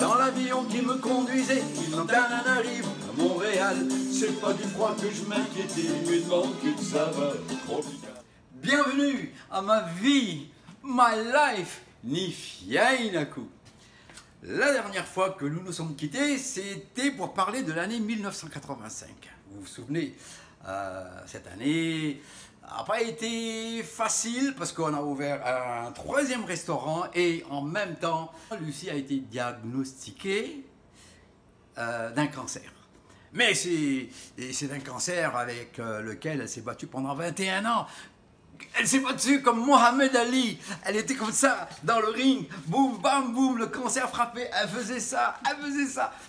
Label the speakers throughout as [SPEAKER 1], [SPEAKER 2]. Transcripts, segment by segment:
[SPEAKER 1] dans l'avion qui me conduisait, il arrive à Montréal. C'est pas du froid que je m'inquiétais, mais de manquer de saveur tropicale. Bienvenue à ma vie, my life, ni fiainaku. La dernière fois que nous nous sommes quittés, c'était pour parler de l'année 1985. Vous vous souvenez, cette année n'a pas été facile parce qu'on a ouvert un troisième restaurant et en même temps, Lucie a été diagnostiquée d'un cancer. Mais c'est un cancer avec lequel elle s'est battue pendant 21 ans. Elle s'est battue comme Mohamed Ali. Elle était comme ça, dans le ring. Boum, bam, boum, le cancer frappait. Elle faisait ça.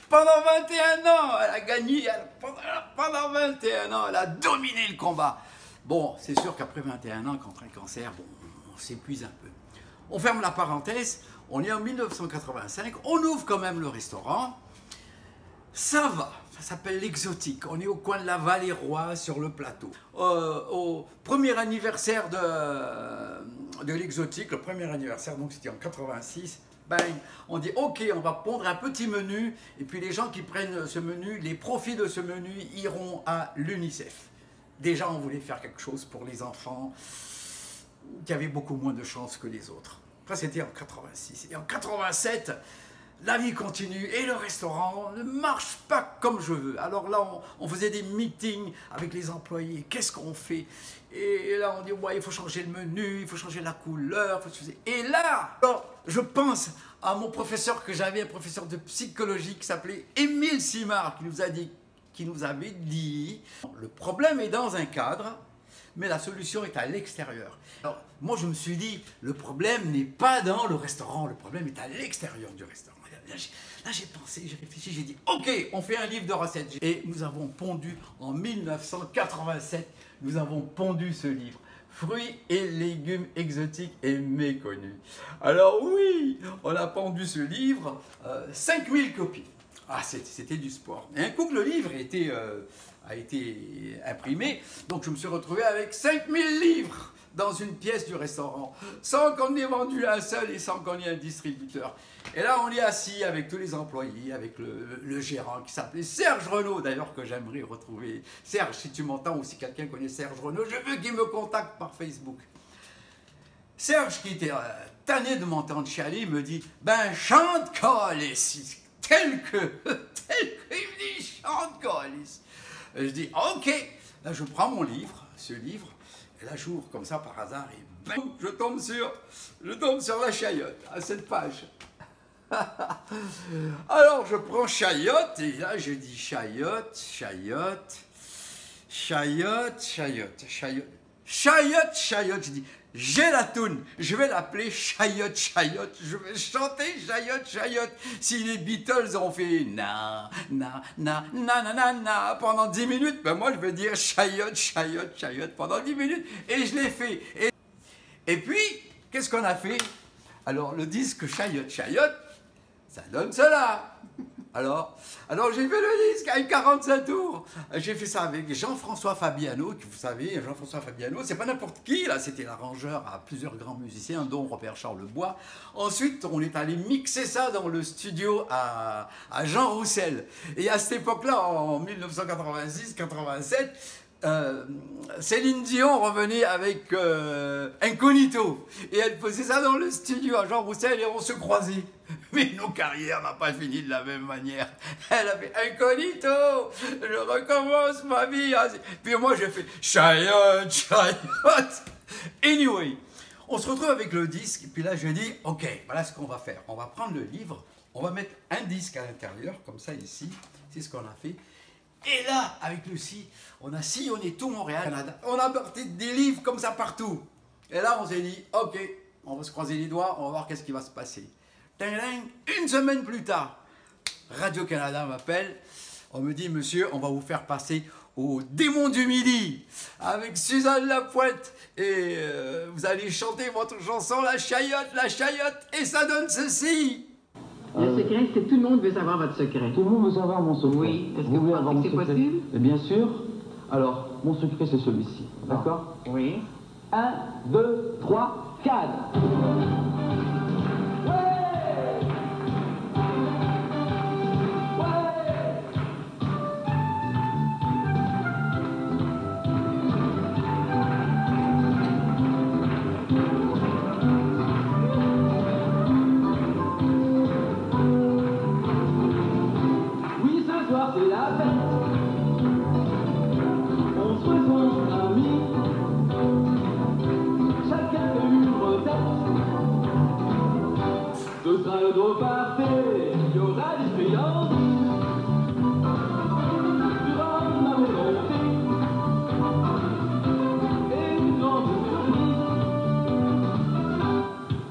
[SPEAKER 1] Pendant 21 ans, elle a gagné. Pendant 21 ans, elle a dominé le combat. Bon, c'est sûr qu'après 21 ans, contre un cancer, bon, on s'épuise un peu. On ferme la parenthèse. On est en 1985. On ouvre quand même le restaurant. Ça va. Ça s'appelle l'Exotique. On est au coin de la Vallée-Roi, sur le plateau. Au premier anniversaire de l'Exotique, le premier anniversaire, donc c'était en 86, bang, on dit ok, on va pondre un petit menu, et puis les gens qui prennent ce menu, les profits de ce menu iront à l'UNICEF. Déjà, on voulait faire quelque chose pour les enfants qui avaient beaucoup moins de chance que les autres. Ça, c'était en 86. Et en 87, la vie continue et le restaurant ne marche pas comme je veux. Alors là, on faisait des meetings avec les employés. Qu'est-ce qu'on fait? Et là, on dit, ouais, il faut changer le menu, il faut changer la couleur. Et là, alors, je pense à mon professeur que j'avais, un professeur de psychologie qui s'appelait Émile Simard, qui nous avait dit, le problème est dans un cadre, mais la solution est à l'extérieur. Alors, moi, je me suis dit, le problème n'est pas dans le restaurant, le problème est à l'extérieur du restaurant. Là, j'ai pensé, j'ai réfléchi, j'ai dit, ok, on fait un livre de recettes. Et nous avons pondu, en 1987, nous avons pondu ce livre. Fruits et légumes exotiques et méconnus. Alors oui, on a pondu ce livre, 5000 copies. Ah, c'était du sport. Et un coup que le livre a été imprimé, donc je me suis retrouvé avec 5000 livres dans une pièce du restaurant, sans qu'on ait vendu un seul et sans qu'on ait un distributeur. Et là, on est assis avec tous les employés, avec le gérant qui s'appelait Serge Renaud, d'ailleurs, que j'aimerais retrouver. Serge, si tu m'entends ou si quelqu'un connaît Serge Renaud, je veux qu'il me contacte par Facebook. Serge, qui était tanné de m'entendre chialer, me dit « Ben, chante, Coalis !» tel que il me dit « Chante, Coalis !» Je dis « Ok !» Là, je prends mon livre, ce livre, et là, j'ouvre comme ça par hasard, et bam, je tombe sur la Chayotte, à cette page. Alors, je prends Chayotte, et là, je dis Chayotte, Chayotte, Chayotte, Chayotte, Chayotte, Chayotte, Chayotte. Je dis, j'ai la toune, je vais l'appeler Chayotte, Chayotte, je vais chanter Chayotte, Chayotte. Si les Beatles ont fait na, na, na, na, na, na, na pendant 10 minutes, ben moi, je vais dire Chayotte, Chayotte, Chayotte pendant 10 minutes, et je l'ai fait. Et puis, qu'est-ce qu'on a fait? Alors, le disque Chayotte, Chayotte, ça donne cela. Alors j'ai fait le disque avec 45 tours. J'ai fait ça avec Jean-François Fabiano, que vous savez, Jean-François Fabiano, c'est pas n'importe qui, là, c'était l'arrangeur à plusieurs grands musiciens, dont Robert-Charles Bois. Ensuite, on est allé mixer ça dans le studio à Jean Roussel. Et à cette époque-là, en 1986-87, Céline Dion revenait avec Incognito et elle faisait ça dans le studio à Jean Roussel et on se croisait. Mais nos carrières n'ont pas fini de la même manière. Elle a fait Incognito, je recommence ma vie. Puis moi j'ai fait Chayotte, Chayotte. Anyway, on se retrouve avec le disque et puis là je dis ok, voilà ce qu'on va faire. On va prendre le livre, on va mettre un disque à l'intérieur comme ça ici, c'est ce qu'on a fait. Et là, avec Lucie, on a sillonné tout Montréal, Canada. On a porté des livres comme ça partout. Et là, on s'est dit, ok, on va se croiser les doigts, on va voir qu'est-ce qui va se passer. Une semaine plus tard, Radio-Canada m'appelle. On me dit, monsieur, on va vous faire passer au Démon du Midi avec Suzanne Lapointe. Et vous allez chanter votre chanson, la Chayotte, et ça donne ceci.
[SPEAKER 2] Le secret, c'est tout le monde veut savoir votre secret.
[SPEAKER 3] Tout le monde veut savoir mon secret.
[SPEAKER 2] Oui. Est-ce que
[SPEAKER 3] vous voulez avoir mon
[SPEAKER 2] c'est
[SPEAKER 3] secret?
[SPEAKER 2] possible?
[SPEAKER 3] Et bien sûr. Alors, mon secret, c'est celui-ci. D'accord?
[SPEAKER 2] Oui.
[SPEAKER 3] 1, 2, 3, 4. Ouais! sera l'autre parfait, il y aura des friandises. Durant ma volonté, et une grande surprise.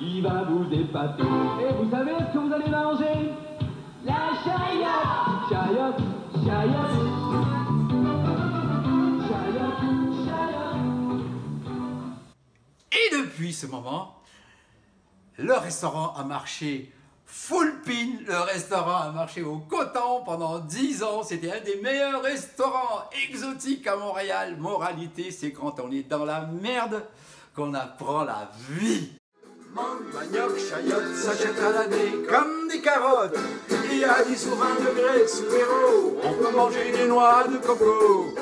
[SPEAKER 3] Il va vous épater, et vous savez ce que vous allez manger? La chayotte, chayotte, chayotte.
[SPEAKER 1] Et depuis ce moment, le restaurant a marché full pin, le restaurant a marché au coton pendant 10 ans, c'était un des meilleurs restaurants exotiques à Montréal. Moralité, c'est quand on est dans la merde qu'on apprend la vie. Mangue, manioc, chayotte s'achète à l'année comme des carottes. Il y a 10 ou 20 degrés sous zéro, on peut manger des noix de coco.